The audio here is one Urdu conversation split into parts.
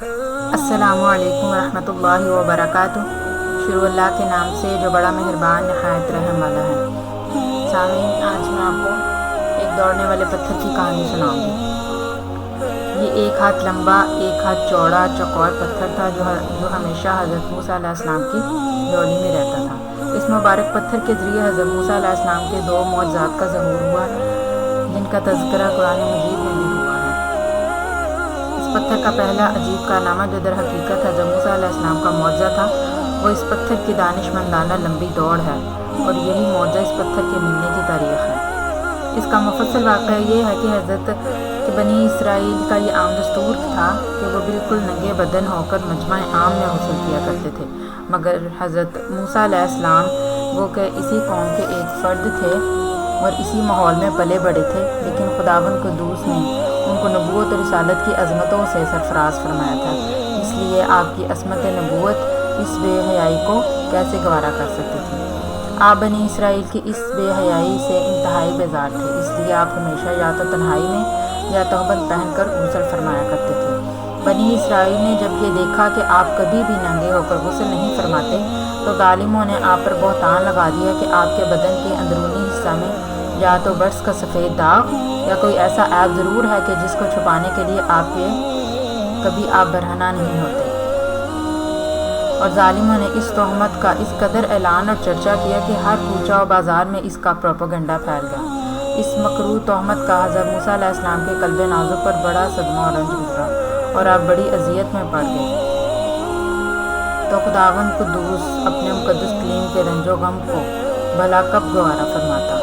السلام علیکم ورحمۃ اللہ وبرکاتہ۔ شروع اللہ کے نام سے جو بڑا مہربان نہایت رحم والا ہے۔ سامعین، آج میں آپ کو ایک دوڑنے والے پتھر کی کہانی سناؤں گی۔ یہ 1 ہاتھ لمبا 1 ہاتھ چوڑا چوکور پتھر تھا جو ہمیشہ حضرت موسیٰ علیہ السلام کی جھولی میں رہتا تھا۔ اس مبارک پتھر کے ذریعے حضرت موسیٰ علیہ السلام کے 2 معجزات کا ظہور ہوا جن کا تذکرہ قرآن مجید میں بھی ہوا ہے۔ اس پتھر کا پہلا عجیب کارنامہ جو در حقیقت حضرت موسیٰ علیہ السلام کا معجزہ تھا، وہ اس پتھر کی دانش مندانہ لمبی دوڑ ہے، اور یہی معجزہ اس پتھر کے ملنے کی تاریخ ہے۔ اس کا مفصل واقعہ یہ ہے کہ حضرت کہ بنی اسرائیل کا یہ عام دستور تھا کہ وہ بالکل ننگے بدن ہو کر مجمع عام میں غسل کیا کرتے تھے، مگر حضرت موسیٰ علیہ السلام وہ کہ اسی قوم کے ایک فرد تھے اور اسی ماحول میں پلے بڑے تھے، لیکن خداوند قدوس نے ان کو نبوت اور رسالت کی عظمتوں سے سرفراز فرمایا تھا، اس لیے آپ کی عصمت نبوت اس بے حیائی کو کیسے گوارا کر سکتے تھے۔ آپ بنی اسرائیل کی اس بے حیائی سے انتہائی بیزار تھے، اس لیے آپ ہمیشہ یا تو تنہائی میں یا تہمت پہن کر غسل فرمایا کرتے تھے۔ بنی اسرائیل نے جب یہ دیکھا کہ آپ کبھی بھی ننگے ہو کر غسل نہیں فرماتے تو ظالموں نے آپ پر بہتان لگا دیا کہ آپ کے بدن کے اندرونی حصہ میں یا تو برس کا سفید داغ یا کوئی ایسا عیب ضرور ہے کہ جس کو چھپانے کے لیے کبھی آپ برہنہ نہیں ہوتے۔ اور ظالموں نے اس تہمت کا اس قدر اعلان اور چرچا کیا کہ ہر کوچہ و بازار میں اس کا پروپیگنڈا پھیل گیا۔ اس مکروہ تہمت کا حضرت موسیٰ علیہ السلام کے قلب نازک پر بڑا صدمہ اور رنج گزرا اور آپ بڑی اذیت میں پڑ گئے۔ تو خداوند قدوس اپنے مقدس کلیم کے رنج و غم کو بھلا کب گوارا فرماتا،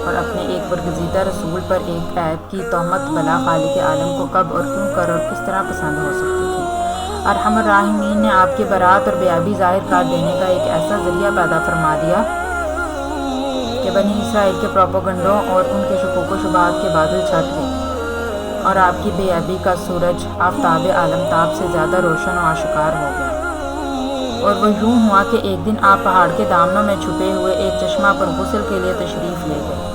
اور اپنے ایک برگزیدہ رسول پر ایک عیب کی تہمت بھلا خالق عالم کو کب اور کیوں کر اور کس طرح پسند ہو سکتی تھی۔ ارحم الراحمین نے آپ کی برات اور بیابی ظاہر کر دینے کا ایک ایسا ذریعہ پیدا فرما دیا کہ بنی اسرائیل کے پروپیگنڈوں اور ان کے شکوک و شبہات کے بادل چھٹ گئے، اور آپ کی بیابی کا سورج آفتاب عالم تاب سے زیادہ روشن و آشکار ہو گیا۔ اور وہ یوں ہوا کہ ایک دن آپ پہاڑ کے دامنوں میں چھپے ہوئے ایک چشمہ پر غسل کے لیے تشریف لے گئے،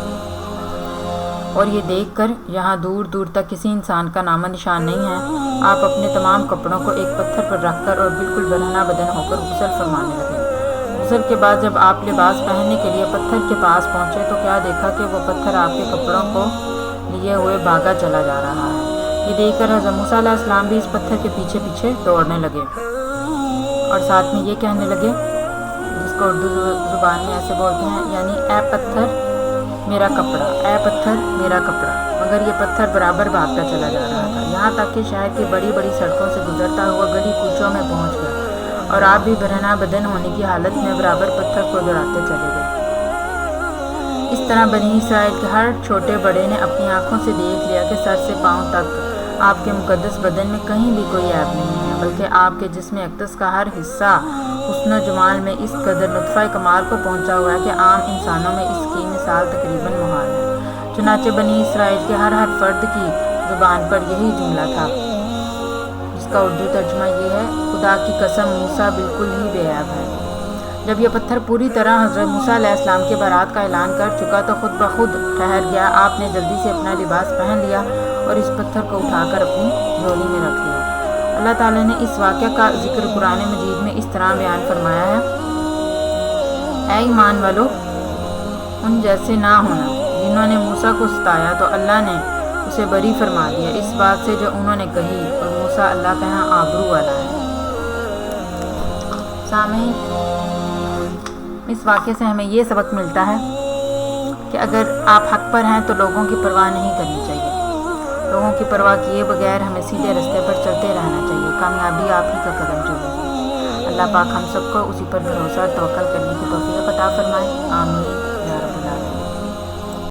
اور یہ دیکھ کر یہاں دور دور تک کسی انسان کا نام و نشان نہیں ہے، آپ اپنے تمام کپڑوں کو ایک پتھر پر رکھ کر اور بالکل برہنہ بدن ہو کر غسل فرمانے لگے۔ غسل کے بعد جب آپ لباس پہننے کے لیے پتھر کے پاس پہنچے تو کیا دیکھا کہ وہ پتھر آپ کے کپڑوں کو لیے ہوئے بھاگا چلا جا رہا ہے۔ یہ دیکھ کر حضرت موسیٰ علیہ السلام بھی اس پتھر کے پیچھے پیچھے دوڑنے لگے، اور ساتھ میں یہ کہنے لگے، جس کو اردو زبان میں ایسے بولتے ہیں، یعنی اے پتھر میرا کپڑا، اے پتھر میرا کپڑا، مگر یہ پتھر برابر بھاگتا چلا جا رہا تھا، یہاں تک کہ شہر کی بڑی بڑی سڑکوں سے گزرتا ہوا گلی کوچوں میں پہنچ گیا، اور آپ بھی برہنہ بدن ہونے کی حالت میں برابر پتھر کو دوڑاتے چلے گئے۔ اس طرح بنی اسرائیل کے ہر چھوٹے بڑے نے اپنی آنکھوں سے دیکھ لیا کہ سر سے پاؤں تک آپ کے مقدس بدن میں کہیں بھی کوئی عیب نہیں ہے، بلکہ آپ کے جسم اقدس کا ہر حصہ حسن و جمال میں اس قدر لطفہ کمال کو پہنچا ہوا ہے کہ عام انسانوں میں اس کی مثال تقریباً محال ہے۔ چنانچہ بنی اسرائیل کے ہر فرد کی زبان پر یہی جملہ تھا، جس کا اردو ترجمہ یہ ہے، خدا کی قسم موسیٰ بالکل ہی بے عیب ہے۔ جب یہ پتھر پوری طرح حضرت موسیٰ علیہ السلام کے برات کا اعلان کر چکا تو خود بخود ٹھہر گیا، آپ نے جلدی سے اپنا لباس پہن لیا اور اس پتھر کو اٹھا کر اپنی جھولی میں رکھ لیا۔ اللہ تعالیٰ نے اس واقعہ کا ذکر قرآن مجید میں اس طرح بیان فرمایا ہے، اے ایمان والو، ان جیسے نہ ہونا جنہوں نے موسیٰ کو ستایا تو اللہ نے اسے بری فرما دیا اس بات سے جو انہوں نے کہی، اور موسیٰ اللہ کا یہاں آبرو والا ہے۔ سامعین، اس واقعے سے ہمیں یہ سبق ملتا ہے کہ اگر آپ حق پر ہیں تو لوگوں کی پرواہ نہیں کرنی چاہیے، لوگوں کی پرواہ کیے بغیر ہمیں سیدھے راستے پر چلتے رہنا چاہیے، کامیابی آپ ہی کا قدم چومے گی۔ اللہ پاک ہم سب کو اسی پر بھروسہ اور توکل کرنے کی توفیق عطا فرمائے، آمین۔